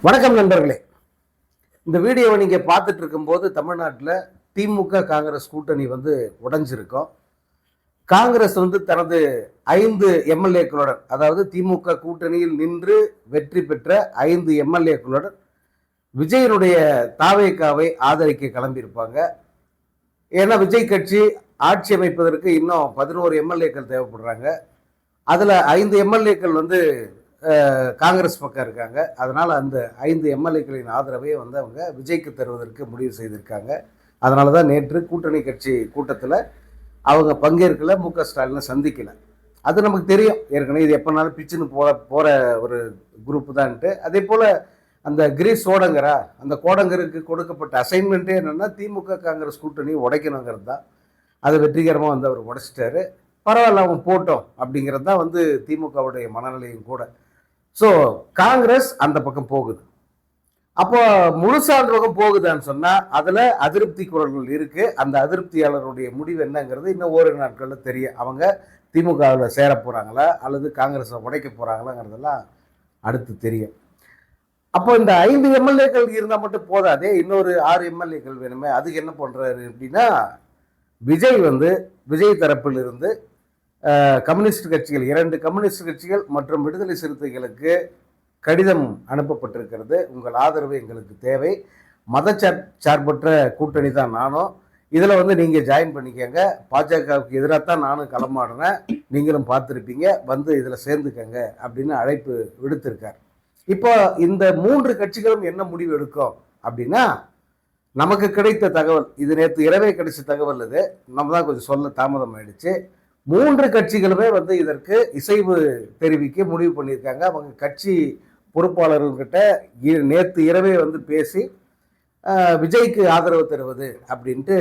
வணக்கம் நண்பர்களே. இந்த வீடியோவை நீங்கள் பார்த்துட்டு இருக்கும்போது தமிழ்நாட்டில் திமுக காங்கிரஸ் கூட்டணி உடைஞ்சிருக்கும். காங்கிரஸ் தனது 5 எம்எல்ஏக்களுடன், அதாவது திமுக கூட்டணியில் நின்று வெற்றி பெற்ற 5 எம்எல்ஏக்களுடன் விஜயனுடைய தாவேகாவை ஆதரிக்க கிளம்பியிருப்பாங்க. ஏன்னா விஜய் கட்சி ஆட்சி அமைப்பதற்கு இன்னும் 11 எம்எல்ஏக்கள் தேவைப்படுறாங்க. அதில் 5 எம்எல்ஏக்கள் காங்கிரஸ் பக்கம் இருக்காங்க. அதனால் அந்த 5 எம்எல்ஏக்களின் ஆதரவை அவங்க விஜய்க்கு தருவதற்கு முடிவு செய்திருக்காங்க. அதனால தான் நேற்று கூட்டணி கட்சி கூட்டத்தில் அவங்க பங்கேற்கல, மு க ஸ்டாலினை சந்திக்கல. அது நமக்கு தெரியும் ஏற்கனவே, இது எப்போனாலும் பிச்சுன்னு போகிற ஒரு குரூப்பு தான்ட்டு. அதே போல் அந்த கிரீஸ் ஓடங்கரா, அந்த கோடங்கருக்கு கொடுக்கப்பட்ட அசைன்மெண்ட்டே என்னென்னா திமுக காங்கிரஸ் கூட்டணி உடைக்கணுங்கிறது தான். அதை வெற்றிகரமாக அவர் உடைச்சிட்டாரு. பரவாயில்ல, அவன் போட்டோம் அப்படிங்கிறது தான் திமுகவுடைய மனநிலையும் கூட. ஸோ காங்கிரஸ் அந்த பக்கம் போகுது. அப்போ முழுசா அந்த பக்கம் போகுதான்னு சொன்னால் அதில் அதிருப்தி குரல்கள் இருக்குது. அந்த அதிருப்தியாளருடைய முடிவு என்னங்கிறது இன்னும் ஓரிரு நாட்களில் தெரியும். அவங்க திமுகவில் சேர போகிறாங்களா அல்லது காங்கிரஸை உடைக்க போகிறாங்களாங்கிறதெல்லாம் அடுத்து தெரியும். அப்போ இந்த 5 எம்எல்ஏக்கள் இருந்தால் மட்டும் போதாதே, இன்னொரு 6 எம்எல்ஏக்கள் வேணுமே. அதுக்கு என்ன பண்ணுறாரு அப்படின்னா, விஜய் தரப்பில் இருந்து கம்யூனிஸ்ட் கட்சிகள், 2 கம்யூனிஸ்ட் கட்சிகள் மற்றும் விடுதலை சிறுத்தைகளுக்கு கடிதம் அனுப்பப்பட்டிருக்கிறது. உங்கள் ஆதரவு எங்களுக்கு தேவை. மதச்சார்பற்ற கூட்டணி தான் நானும். இதில் நீங்கள் ஜாயின் பண்ணிக்கங்க. பாஜகவுக்கு எதிராக தான் நானும் களமாடுறேன், நீங்களும் பார்த்துருப்பீங்க, இதில் சேர்ந்துக்கங்க அப்படின்னு அழைப்பு விடுத்திருக்கார். இப்போ இந்த 3 கட்சிகளும் என்ன முடிவு எடுக்கும் அப்படின்னா, நமக்கு கிடைத்த தகவல், இது நேற்று இரவே கிடைச்ச தகவல், இது நம்ம தான் கொஞ்சம் சொல்ல தாமதம் ஆயிடுச்சு. 3 கட்சிகளுமே இதற்கு இசைவு தெரிவிக்க முடிவு பண்ணியிருக்காங்க. அவங்க கட்சி பொறுப்பாளர்கள்கிட்ட நேற்று இரவே பேசி விஜய்க்கு ஆதரவு தருவது அப்படின்ட்டு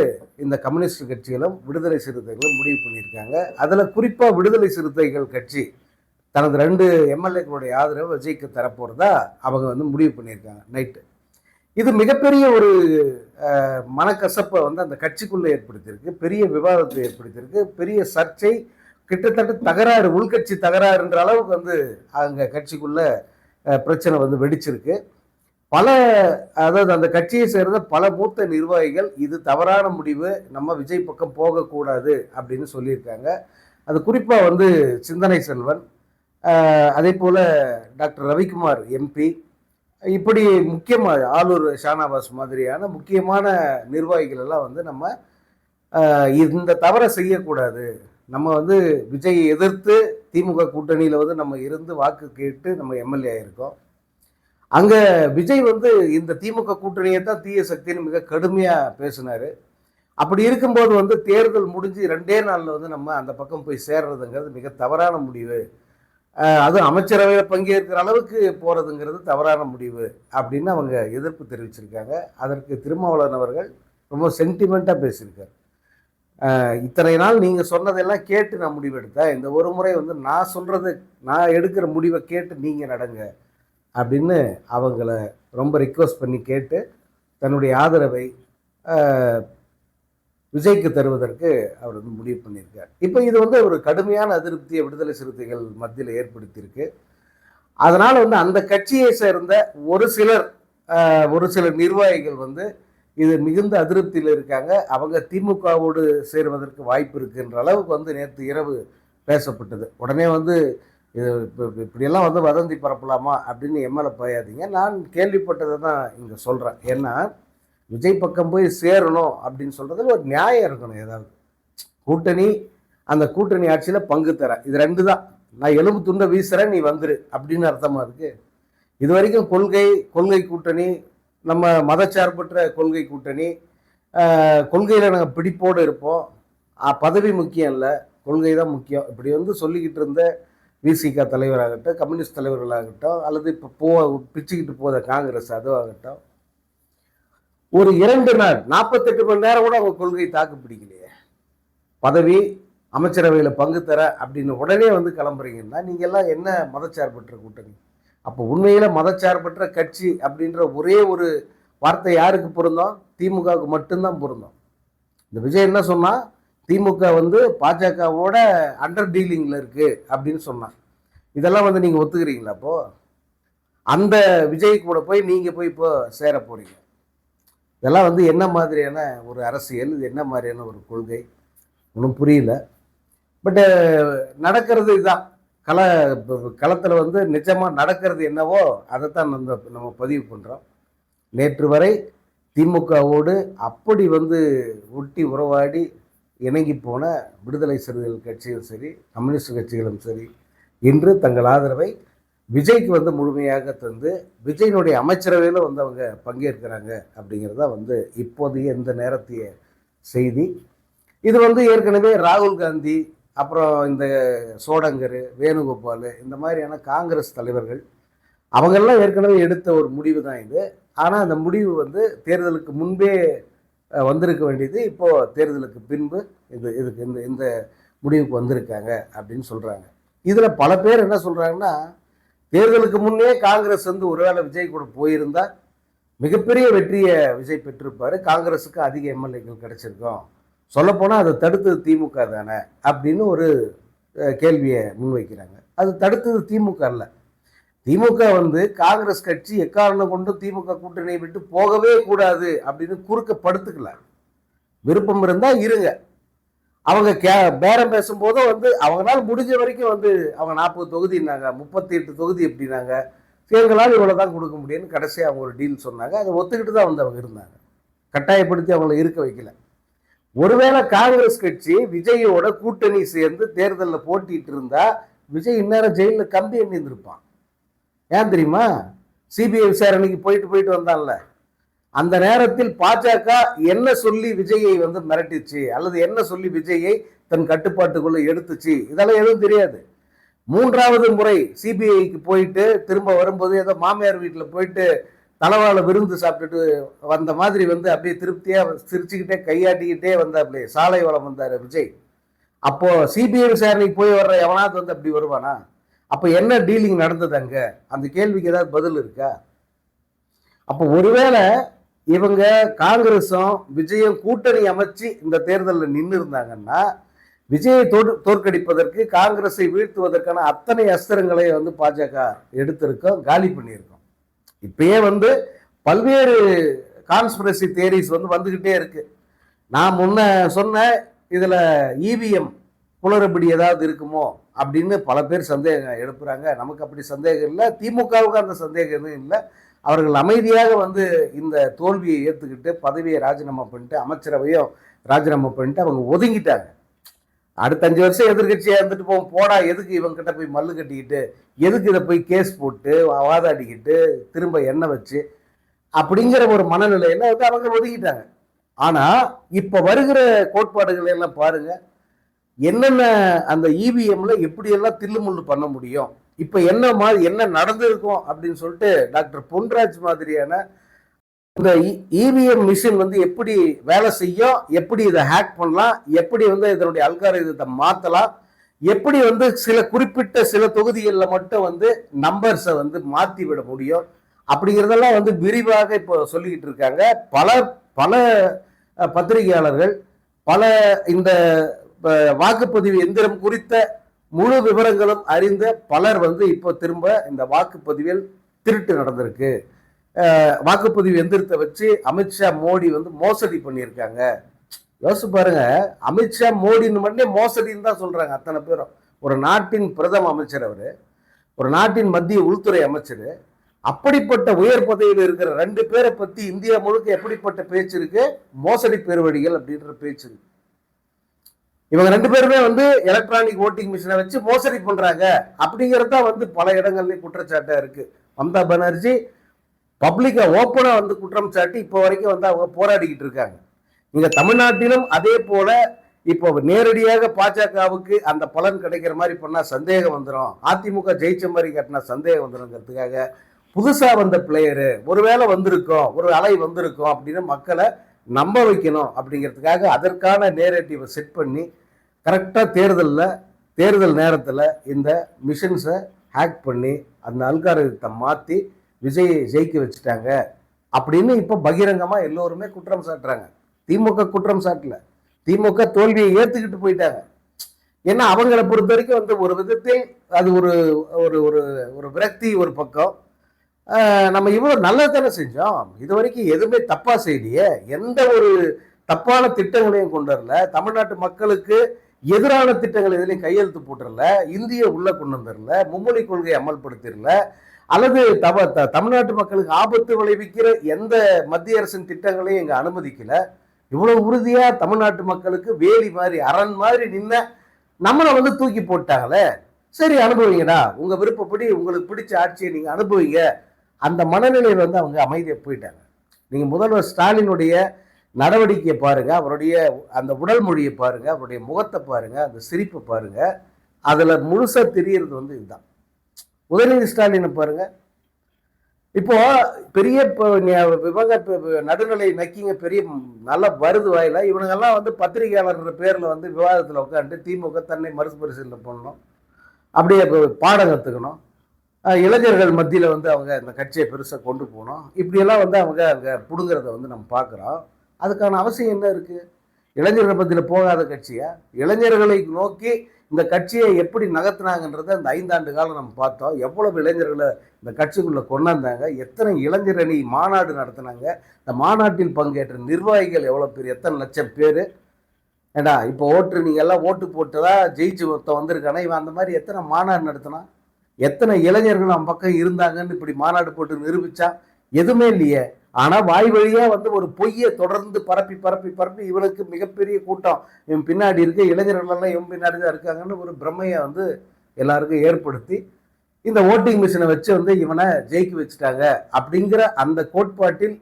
இந்த கம்யூனிஸ்ட் கட்சிகளும் விடுதலை சிறுத்தைகளும் முடிவு பண்ணியிருக்காங்க. அதில் குறிப்பாக விடுதலை சிறுத்தைகள் கட்சி தனது 2 எம்எல்ஏக்களுடைய ஆதரவு விஜய்க்கு தரப்போகிறதா அவங்க முடிவு பண்ணியிருக்காங்க நைட்டு. இது மிகப்பெரிய ஒரு மனக்கசப்பை அந்த கட்சிக்குள்ளே ஏற்படுத்தியிருக்கு, பெரிய விவாதத்தை ஏற்படுத்தியிருக்கு, பெரிய சர்ச்சை, கிட்டத்தட்ட தகராறு, உள்கட்சி தகராறுன்ற அளவுக்கு அங்கே கட்சிக்குள்ளே பிரச்சனை வெடிச்சிருக்கு. அதாவது அந்த கட்சியை சேர்ந்த பல மூத்த நிர்வாகிகள் இது தவறான முடிவு, நம்ம விஜய் பக்கம் போகக்கூடாது அப்படின்னு சொல்லியிருக்காங்க. அது குறிப்பாக சிந்தனை செல்வன், அதே போல் டாக்டர் ரவிக்குமார் எம்பி, இப்படி முக்கியமாக ஆலூர் ஷானாவாஸ் மாதிரியான முக்கியமான நிர்வாகிகள் எல்லாம் நம்ம இந்த தவறை செய்யக்கூடாது, நம்ம விஜயை எதிர்த்து திமுக கூட்டணியில் நம்ம இருந்து வாக்கு கேட்டு நம்ம எம்எல்ஏ ஆயிருக்கோம். அங்கே விஜய் இந்த திமுக கூட்டணியை தான் தீய சக்தின்னு மிக கடுமையாக பேசினார். அப்படி இருக்கும்போது தேர்தல் முடிஞ்சு 2 நாளில் நம்ம அந்த பக்கம் போய் சேர்றதுங்கிறது மிக தவறான முடிவு, அதுவும் அமைச்சரவையில் பங்கேற்கிற அளவுக்கு போகிறதுங்கிறது தவறான முடிவு அப்படின்னு அவங்க எதிர்ப்பு தெரிவிச்சிருக்காங்க. அதற்கு திருமாவளவன் அவர்கள் ரொம்ப சென்டிமெண்ட்டாக பேசியிருக்கார். இத்தனை நாள் நீங்கள் சொன்னதெல்லாம் கேட்டு நான் முடிவெடுத்தேன், இந்த ஒரு முறை நான் சொல்கிறது, நான் எடுக்கிற முடிவை கேட்டு நீங்கள் நடங்க அப்படின்னு அவங்கள ரொம்ப ரிக்வஸ்ட் பண்ணி கேட்டு தன்னுடைய ஆதரவை விஜய்க்கு தருவதற்கு அவர் முடிவு பண்ணியிருக்கார். இப்போ இது ஒரு கடுமையான அதிருப்தியை விடுதலை சிறுத்தைகள் மத்தியில் ஏற்படுத்தியிருக்கு. அதனால் அந்த கட்சியை சேர்ந்த ஒரு சில நிர்வாகிகள் இது மிகுந்த அதிருப்தியில் இருக்காங்க. அவங்க திமுகவோடு சேருவதற்கு வாய்ப்பு இருக்குன்ற அளவுக்கு நேற்று இரவு பேசப்பட்டது. உடனே இது இப்படியெல்லாம் வதந்தி பரப்பலாமா அப்படின்னு எம்எல்ஏ பாயாதீங்க. நான் கேள்விப்பட்டதை தான் இங்கே சொல்கிறேன். ஏன்னா விஜய் பக்கம் போய் சேரணும் அப்படின்னு சொல்கிறதுல ஒரு நியாயம் இருக்கணும். ஏதாவது கூட்டணி, அந்த கூட்டணி ஆட்சியில் பங்கு தரேன், இது 2 தான். நான் எலும்பு துண்டை வீசுகிறேன், நீ வந்துரு அப்படின்னு அர்த்தமாக இருக்குது. இது வரைக்கும் கொள்கை கூட்டணி, நம்ம மதச்சார்பற்ற கொள்கை கூட்டணி, கொள்கையில் நாங்கள் பிடிப்போடு இருப்போம், பதவி முக்கியம் இல்லை, கொள்கை தான் முக்கியம், இப்படி சொல்லிக்கிட்டு இருந்த விசிக தலைவராகட்டும், கம்யூனிஸ்ட் தலைவர்களாகட்டும், அல்லது இப்போ பிச்சுக்கிட்டு போத காங்கிரஸ் அதுவாகட்டும், ஒரு 2 நாள் 48 மணி நேரம் கூட அவங்க கொள்கை தாக்கு பிடிக்கலையே. பதவி, அமைச்சரவையில் பங்கு தர அப்படின்னு உடனே கிளம்புறீங்கன்னா நீங்கள் எல்லாம் என்ன மதச்சார்பற்ற கூட்டணி? அப்போ உண்மையில் மதச்சார்பற்ற கட்சி அப்படின்ற ஒரே ஒரு வார்த்தை யாருக்கு பொருந்தோம்? திமுகவுக்கு மட்டும்தான் பொருந்தோம். இந்த விஜய் என்ன சொன்னால், திமுக பாஜகவோட அண்டர் டீலிங்கில் இருக்குது அப்படின்னு சொன்னான். இதெல்லாம் நீங்கள் ஒத்துக்கிறீங்களா? அப்போது அந்த விஜய் கூட போய் நீங்கள் போய் இப்போ சேர போகிறீங்க. இதெல்லாம் வந்து என்ன மாதிரியான ஒரு அரசியல், இது என்ன மாதிரியான ஒரு கொள்கை ஒன்றும் புரியல. பட்டு நடக்கிறது இதுதான். களத்தில் வந்து நிஜமாக நடக்கிறது என்னவோ அதைத்தான் நம்ம பதிவு பண்ணுறோம். நேற்று வரை திமுகவோடு அப்படி வந்து ஒட்டி உறவாடி இணங்கி போன விடுதலை சிறுத்தைகள் கட்சியும் சரி, கம்யூனிஸ்ட் கட்சிகளும் சரி, இன்று தங்கள் ஆதரவை விஜய்க்கு வந்து முழுமையாக தந்து விஜயினுடைய அமைச்சரவையில் வந்து அவங்க பங்கேற்கிறாங்க அப்படிங்கிறதா வந்து இப்போதைய இந்த நேரத்திய செய்தி. இது வந்து ஏற்கனவே ராகுல் காந்தி, அப்புறம் இந்த சோடங்கர், வேணுகோபால், இந்த மாதிரியான காங்கிரஸ் தலைவர்கள் அவங்கெல்லாம் ஏற்கனவே எடுத்த ஒரு முடிவு தான் இது. ஆனால் அந்த முடிவு வந்து தேர்தலுக்கு முன்பே வந்திருக்க வேண்டியது இப்போது தேர்தலுக்கு பின்பு இதுக்கு இந்த முடிவுக்கு வந்திருக்காங்க அப்படின்னு சொல்கிறாங்க. இதில் பல பேர் என்ன சொல்கிறாங்கன்னா, தேர்தலுக்கு முன்னே காங்கிரஸ் வந்து ஒருவேளை விஜய் கூட போயிருந்தா மிகப்பெரிய வெற்றியை விஜய் பெற்றிருப்பார், காங்கிரஸுக்கு அதிக எம்எல்ஏக்கள் கிடைச்சிருக்கோம், சொல்லப்போனால் அதை தடுத்தது திமுக தானே அப்படின்னு ஒரு கேள்வியை முன்வைக்கிறாங்க. அது தடுத்தது திமுக அல்ல. திமுக வந்து காங்கிரஸ் கட்சி எக்காரணம் கொண்டு திமுக கூட்டணியை விட்டு போகவே கூடாது அப்படின்னு குறுக்கப்படுத்துக்கல. விருப்பம் இருந்தால் இருங்க. அவங்க பேரம் பேசும்போதும் வந்து அவங்களால முடிஞ்ச வரைக்கும் வந்து அவங்க 40 தொகுதினாங்க, 38 தொகுதி எப்படின்னாங்க, எங்களால் இவ்வளோ தான் கொடுக்க முடியும்னு கடைசியாக அவங்க ஒரு டீல் சொன்னாங்க. அதை ஒத்துக்கிட்டு தான் வந்து அவங்க இருந்தாங்க, கட்டாயப்படுத்தி அவங்கள இருக்க வைக்கல. ஒருவேளை காங்கிரஸ் கட்சி விஜயோட கூட்டணி சேர்ந்து தேர்தலில் போட்டிட்டு இருந்தா விஜய் இந்நேரம் ஜெயிலில் கம்பி எண்ணிருந்திருப்பான். ஏன் தெரியுமா? சிபிஐ விசாரணைக்கு போயிட்டு வந்தான்ல, அந்த நேரத்தில் பாஜக என்ன சொல்லி விஜயை வந்து மிரட்டிச்சு அல்லது என்ன சொல்லி விஜயை தன் கட்டுப்பாட்டுக்குள்ள எடுத்துச்சு இதெல்லாம் எதுவும் தெரியாது. 3வது முறை சிபிஐக்கு போயிட்டு திரும்ப வரும்போது ஏதோ மாமியார் வீட்டில் போயிட்டு தலவாழ விருந்து சாப்பிட்டுட்டு வந்த மாதிரி வந்து அப்படியே திருப்தியாக சிரிச்சுக்கிட்டே கையாட்டிக்கிட்டே வந்தாப்லையே சாலை வளம் வந்தார் விஜய். அப்போ சிபிஐ விசாரணைக்கு போய் வர்ற எவனாவது வந்து அப்படி வருவானா? அப்போ என்ன டீலிங் நடந்தது அங்க? அந்த கேள்விக்கு ஏதாவது பதில் இருக்கா? அப்போ ஒருவேளை இவங்க காங்கிரஸும் விஜயும் கூட்டணி அமைச்சு இந்த தேர்தலில் நின்று இருந்தாங்கன்னா விஜயை தோற்கடிப்பதற்கு, காங்கிரஸை வீழ்த்துவதற்கான அத்தனை அஸ்திரங்களை வந்து பாஜக எடுத்திருக்கோம், காலி பண்ணியிருக்கோம். இப்பயே வந்து பல்வேறு கான்ஸ்பிரசி தியரிஸ் வந்து வந்துகிட்டே இருக்கு. நான் முன்ன சொன்ன இதுல இவிஎம் குளறுபடி ஏதாவது இருக்குமோ அப்படின்னு பல பேர் சந்தேகம் எழுப்புறாங்க. நமக்கு அப்படி சந்தேகம் இல்லை, திமுகவுக்கு அந்த சந்தேகம் எதுவும் இல்லை. அவர்கள் அமைதியாக வந்து இந்த தோல்வியை ஏற்றுக்கிட்டு பதவியை ராஜினாமா பண்ணிட்டு அமைச்சரவையும் ராஜினாமா பண்ணிட்டு அவங்க ஒதுங்கிட்டாங்க. அடுத்த 5 வருஷம் எதிர்கட்சியாக இருந்துட்டு போடா, எதுக்கு இவங்க கிட்ட போய் மல்லு கட்டிக்கிட்டு, எதுக்கு இதை போய் கேஸ் போட்டு வாதாடிக்கிட்டு திரும்ப எண்ணெய் வச்சு அப்படிங்கிற ஒரு மனநிலையில வந்து அவங்க ஒதுக்கிட்டாங்க. ஆனா இப்ப வருகிற கோட்பாடுகள் எல்லாம் பாருங்க, என்னென்ன அந்த இவிஎம்ல எப்படியெல்லாம் தில்லுமுள்ளு பண்ண முடியும், இப்ப என்ன நடந்திருக்கும் அப்படின்னு சொல்லிட்டு டாக்டர் பொன்ராஜ் மாதிரியான இந்த இவிஎம் மிஷின் வந்து எப்படி வேலை செய்யும், எப்படி இதை ஹேக் பண்ணலாம், எப்படி வந்து இதனுடைய அல்காரிதத்தை மாற்றலாம், எப்படி வந்து சில குறிப்பிட்ட சில தொகுதிகளில் மட்டும் வந்து நம்பர்ஸை வந்து மாற்றி விட முடியும் அப்படிங்கிறதெல்லாம் வந்து விரிவாக இப்போ சொல்லிக்கிட்டு இருக்காங்க. பல பல பத்திரிகையாளர்கள், பல இந்த வாக்குப்பதிவு எந்திரம் குறித்த முழு விவரங்களும் அறிந்த பலர் வந்து இப்போ திரும்ப இந்த வாக்குப்பதிவில் திருட்டு நடந்திருக்கு, வாக்குப்பதிவு எந்திரத்தை வச்சு அமித்ஷா மோடி வந்து மோசடி பண்ணியிருக்காங்க. யோசிச்சு பாருங்க, அமித்ஷா மோடின்னு மட்டும் மோசடின்னு தான் சொல்றாங்க அத்தனை பேரும். ஒரு நாட்டின் பிரதம அமைச்சர் அவர், ஒரு நாட்டின் மத்திய உள்துறை அமைச்சர், அப்படிப்பட்ட உயர் பதவியில் இருக்கிற 2 பேரை பத்தி இந்தியா முழுக்க எப்படிப்பட்ட பேச்சு இருக்கு? மோசடி பெருவடிகள் அப்படின்ற பேச்சு இருக்கு. இவங்க 2 பேருமே வந்து எலக்ட்ரானிக் ஓட்டிங் மிஷினை வச்சு மோசடி பண்றாங்க அப்படிங்கிறதா வந்து பல இடங்கள்லயும் குற்றச்சாட்டா இருக்கு. மம்தா பானர்ஜி பப்ளிக்கா ஓப்பனா வந்து குற்றம் சாட்டி இப்போ வரைக்கும் வந்து அவங்க போராடிக்கிட்டு இருக்காங்க. இங்க தமிழ்நாட்டிலும் அதே போல இப்போ நேரடியாக பாஜகவுக்கு அந்த பலன் கிடைக்கிற மாதிரி பண்ணா சந்தேகம் வந்துடும், அதிமுக ஜெயிச்ச மாதிரி கட்டினா சந்தேகம் வந்துடும்ங்கிறதுக்காக புதுசா வந்த பிளேயரு ஒருவேளை வந்திருக்கோம், ஒரு அலை வந்திருக்கோம் அப்படின்னு மக்களை நம்ப வைக்கணும் அப்படிங்கிறதுக்காக அதற்கான நேரேட்டிவை செட் பண்ணி கரெக்டாக தேர்தல் நேரத்தில் இந்த மிஷின்ஸை ஹேக் பண்ணி அந்த அல்காரிதத்தை மாற்றி விஜயை ஜெயிக்க வச்சுட்டாங்க அப்படின்னு இப்போ பகிரங்கமாக எல்லோருமே குற்றம் சாட்டுறாங்க. திமுக குற்றம் சாட்டல, திமுக தோல்வியை ஏற்றுக்கிட்டு போயிட்டாங்க. ஏன்னா அவங்களை பொறுத்த வரைக்கும் வந்து ஒரு விதத்தில் அது ஒரு ஒரு ஒரு விரக்தி ஒரு பக்கம், நம்ம இவ்வளோ நல்லது தானே செஞ்சோம், இது வரைக்கும் எதுவுமே தப்பா செய்யலையே, எந்த ஒரு தப்பான திட்டங்களையும் கொண்டு வரல, தமிழ்நாட்டு மக்களுக்கு எதிரான திட்டங்கள் எதுலையும் கையெழுத்து போட்டுறல, இந்திய உள்ள கொண்டு வந்துடல, மும்மொழி கொள்கையை அமல்படுத்திடல, அல்லது தமிழ்நாட்டு மக்களுக்கு ஆபத்து விளைவிக்கிற எந்த மத்திய அரசின் திட்டங்களையும் இங்க அனுமதிக்கல. இவ்வளவு உறுதியா தமிழ்நாட்டு மக்களுக்கு வேலி மாதிரி அரண் மாதிரி நின்ன நம்மளை வந்து தூக்கி போட்டாங்களே. சரி, அனுபவிங்கடா, உங்க விருப்பப்படி உங்களுக்கு பிடிச்ச ஆட்சியை நீங்க அனுபவிங்க. அந்த மனநிலையில் வந்து அவங்க அமைதியை போயிட்டாங்க. நீங்க முதல்வர் ஸ்டாலினுடைய நடவடிக்கையை பாருங்க, அவருடைய அந்த உடல் மொழியை பாருங்க, அவருடைய முகத்தை பாருங்க, அந்த சிரிப்பை பாருங்க, அதுல முழுசா தெரியறது வந்து இதுதான். உதயநிதி ஸ்டாலினை பாருங்க, இப்போ பெரிய விவக நடுநிலை நக்கிங்க பெரிய நல்ல வருது வாயில, இவனுங்கெல்லாம் வந்து பத்திரிகையாளர் பேர்ல வந்து விவாதத்தில் உட்காந்து திமுக தன்னை மறுபரிசீலனை பண்ணணும், அப்படியே பாடம் கற்றுக்கணும், இளைஞர்கள் மத்தியில் வந்து அவங்க இந்த கட்சியை பெருசாக கொண்டு போகணும், இப்படியெல்லாம் வந்து அவங்க அங்கே பிடுங்கிறத வந்து நம்ம பார்க்குறோம். அதுக்கான அவசியம் என்ன இருக்குது? இளைஞர்கள் மத்தியில் போகாத கட்சியா? இளைஞர்களை நோக்கி இந்த கட்சியை எப்படி நகர்த்தினாங்கன்றதை அந்த 5 ஆண்டு காலம் நம்ம பார்த்தோம். எவ்வளவு இளைஞர்களை இந்த கட்சிக்குள்ளே கொண்டாந்தாங்க, எத்தனை இளைஞர் அணி மாநாடு நடத்தினாங்க, இந்த மாநாட்டில் பங்கேற்ற நிர்வாகிகள் எவ்வளோ பேர், எத்தனை லட்சம் பேர். ஏண்டா இப்போ நீங்கள் எல்லாம் ஓட்டு போட்டுதான் ஜெயிச்சு ஒருத்தன் வந்திருக்கானா, இவன் அந்த மாதிரி எத்தனை மாநாடு நடத்தினான், எத்தனை இளைஞர்கள் நம்ம பக்கம் இருந்தாங்கன்னு இப்படி மாநாடு போட்டு நிரூபிச்சா? எதுவுமே இல்லையே. ஆனால் வாய் வழியாக வந்து ஒரு பொய்யை தொடர்ந்து பரப்பி பரப்பி பரப்பி இவனுக்கு மிகப்பெரிய கூட்டம் இவன் பின்னாடி இருக்கு, இளைஞர்களெல்லாம் இவன் பின்னாடி தான் இருக்காங்கன்னு ஒரு பிரமையை வந்து எல்லாருக்கும் ஏற்படுத்தி இந்த ஓட்டிங் மிஷினை வச்சு வந்து இவனை ஜெயிக்க வச்சுட்டாங்க அப்படிங்கிற அந்த கோட்பாட்டில்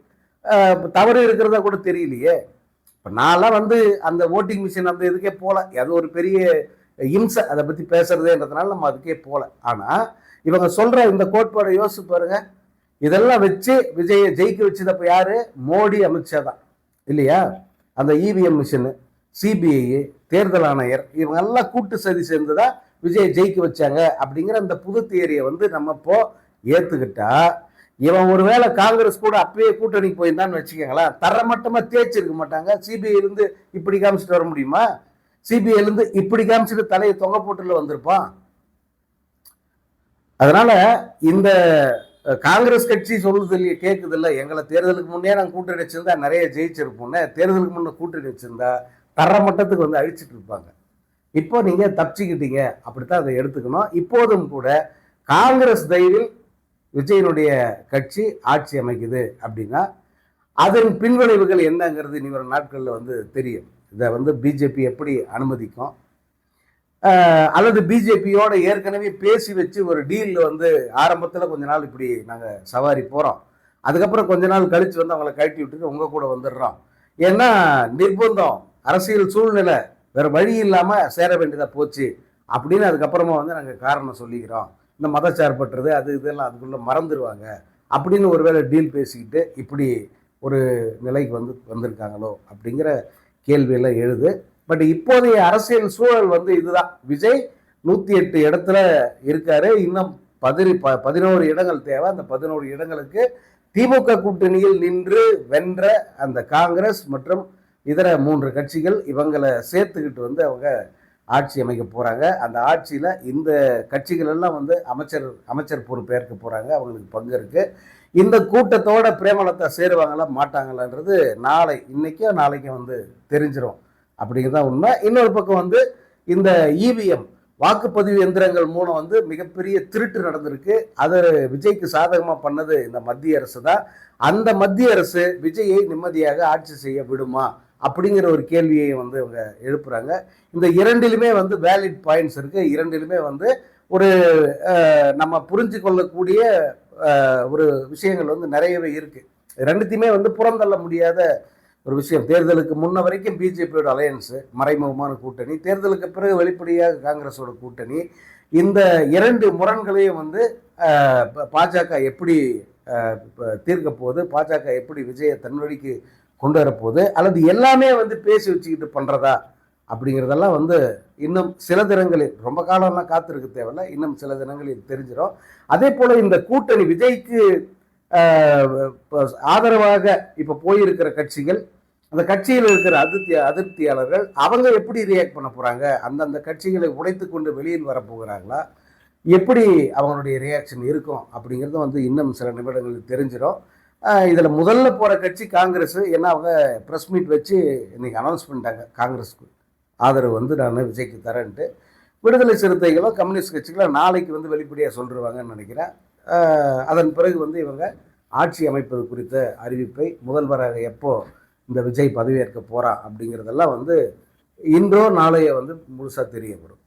தவறு இருக்கிறதா கூட தெரியலையே. இப்போ நான்லாம் வந்து அந்த ஓட்டிங் மிஷின் அந்த இதுக்கே போகல, அது ஒரு பெரிய இம்சை அதை பற்றி பேசுறதுன்றதுனால நம்ம அதுக்கே போகல. ஆனால் இவங்க சொல்கிற இந்த கோட்பாடை யோசிச்சு பாருங்க, இதெல்லாம் வச்சு விஜயை ஜெயிக்க வச்சதப்ப யாரு? மோடி, அமித்ஷா தான் இல்லையா? அந்த இவிஎம் மிஷினு, சிபிஐ, தேர்தல் ஆணையர், இவங்க எல்லாம் கூட்டு சதி சேர்ந்துதான் விஜயை ஜெயிக்க வச்சாங்க அப்படிங்கிற அந்த புது தியரியை வந்து நம்ம இப்போ ஏற்றுக்கிட்டா, இவன் ஒருவேளை காங்கிரஸ் கூட அப்பயே கூட்டணிக்கு போயிருந்தான்னு வச்சுக்கோங்களேன், தரமட்டமாக தேய்ச்சிருக்க மாட்டாங்க. சிபிஐலேருந்து இப்படி காமிச்சிட்டு வர முடியுமா? சிபிஐலேருந்து இப்படி காமிச்சிட்டு தலையை தொங்க போட்டுல வந்திருப்பான். அதனால இந்த காங்கிரஸ் கட்சி சொல்லுது இல்லையா, கேட்குது இல்லை, எங்களை தேர்தலுக்கு முன்னே நாங்கள் கூட்டணி வச்சிருந்தா நிறைய ஜெயிச்சிருப்போம்னு, தேர்தலுக்கு முன்னே கூட்டணி வச்சிருந்தா தரமட்டத்துக்கு வந்து அழிச்சிட்டு இருப்பாங்க. இப்போ நீங்கள் தப்பிச்சுக்கிட்டீங்க, அப்படித்தான் அதை எடுத்துக்கணும். இப்போதும் கூட காங்கிரஸ் தயவில் விஜயனுடைய கட்சி ஆட்சி அமைக்குது அப்படின்னா அதன் பின்விளைவுகள் என்னங்கிறது இனி வரும் நாட்களில் வந்து தெரியும். இதை வந்து பிஜேபி எப்படி அனுமதிக்கும், அல்லது பிஜேபியோட ஏற்கனவே பேசி வச்சு ஒரு டீலில் வந்து ஆரம்பத்தில் கொஞ்ச நாள் இப்படி நாங்கள் சவாரி போகிறோம், அதுக்கப்புறம் கொஞ்ச நாள் கழித்து வந்து அவங்கள கழட்டி விட்டுட்டு உங்கள் கூட வந்துடுறோம், ஏன்னா நிர்பந்தம், அரசியல் சூழ்நிலை, வேறு வழி இல்லாமல் சேர வேண்டியதாக போச்சு அப்படின்னு அதுக்கப்புறமா வந்து நாங்கள் காரணம் சொல்லிக்கிறோம், இந்த மதச்சார்பற்றது அது இதெல்லாம் அதுக்குள்ளே மறந்துடுவாங்க அப்படின்னு ஒருவேளை டீல் பேசிக்கிட்டு இப்படி ஒரு நிலைக்கு வந்திருக்காங்களோ அப்படிங்கிற கேள்வியெல்லாம் எழுது. பட் இப்போதைய அரசியல் சூழல் வந்து இதுதான். விஜய் 108 இடத்துல இருக்காரு, இன்னும் 11 இடங்கள் தேவை. அந்த 11 இடங்களுக்கு திமுக கூட்டணியில் நின்று வென்ற அந்த காங்கிரஸ் மற்றும் இதர 3 கட்சிகள் இவங்களை சேர்த்துக்கிட்டு வந்து அவங்க ஆட்சி அமைக்க போகிறாங்க. அந்த ஆட்சியில் இந்த கட்சிகள் எல்லாம் வந்து அமைச்சர் பொறுப்பேற்க போகிறாங்க, அவங்களுக்கு பங்கு இருக்குது. இந்த கூட்டத்தோட பிரேமலதா சேருவாங்களா மாட்டாங்களான்றது இன்னைக்கும் நாளைக்கும் வந்து தெரிஞ்சிடும் அப்படிங்கிறதான் உண்மை. இன்னொரு பக்கம் வந்து இந்த இவிஎம் வாக்குப்பதிவு எந்திரங்கள் மூலம் வந்து மிகப்பெரிய திருட்டு நடந்திருக்கு. அதை விஜய்க்கு சாதகமாக பண்ணது இந்த மத்திய அரசு தான். அந்த மத்திய அரசு விஜயை நிம்மதியாக ஆட்சி செய்ய விடுமா அப்படிங்கிற ஒரு கேள்வியை வந்து அவங்க எழுப்புறாங்க. இந்த இரண்டிலுமே வந்து வேலிட் பாயிண்ட்ஸ் இருக்கு. இரண்டிலுமே வந்து ஒரு நம்ம புரிஞ்சு கொள்ளக்கூடிய ஒரு விஷயங்கள் வந்து நிறையவே இருக்கு. ரெண்டுத்தையுமே வந்து புறந்தள்ள முடியாத ஒரு விஷயம். தேர்தலுக்கு முன்ன வரைக்கும் பிஜேபியோட அலையன்ஸு, மறைமுகமான கூட்டணி, தேர்தலுக்கு பிறகு வெளிப்படையாக காங்கிரஸோட கூட்டணி. இந்த 2 முரண்களையும் வந்து பாஜக எப்படி தீர்க்க போகுது, பாஜக எப்படி விஜயை தன்வழிக்கு கொண்டு வரப்போகுது, அல்லது எல்லாமே வந்து பேசி வச்சுக்கிட்டு பண்ணுறதா அப்படிங்கிறதெல்லாம் வந்து இன்னும் சில தினங்களில், ரொம்ப காலம்லாம் காத்திருக்க தேவையில்லை, இன்னும் சில தினங்களில் தெரிஞ்சிடும். அதே போல் இந்த கூட்டணி விஜய்க்கு ஆதரவாக இப்போ போயிருக்கிற கட்சிகள், அந்த கட்சியில் இருக்கிற அதிருப்தியாளர்கள் அவங்க எப்படி ரியாக்ட் பண்ண போகிறாங்க, அந்தந்த கட்சிகளை உடைத்து கொண்டு வெளியில் வரப்போகிறாங்களா, எப்படி அவங்களுடைய ரியாக்ஷன் இருக்கும் அப்படிங்கிறது வந்து இன்னும் சில நிமிடங்களுக்கு தெரிஞ்சிடும். இதில் முதல்ல போகிற கட்சி காங்கிரஸ். ஏன்னா அவங்க ப்ரெஸ் மீட் வச்சு இன்றைக்கி அனௌன்ஸ் பண்ணிட்டாங்க, காங்கிரஸுக்கு ஆதரவு வந்து நான் விஜய்க்கு தரேன்ட்டு. விடுதலை சிறுத்தைகளோ கம்யூனிஸ்ட் கட்சிகளோ நாளைக்கு வந்து வெளிப்படையாக சொல்லிடுவாங்கன்னு நினைக்கிறேன். அதன் பிறகு வந்து இவங்க ஆட்சி அமைப்பது குறித்த அறிவிப்பை முதல்வராக எப்போ இந்த விஜய் பதவியேற்க போகிறான் அப்படிங்கிறதெல்லாம் வந்து இன்றோ நாளைய வந்து முழுசாக தெரிய வரும்.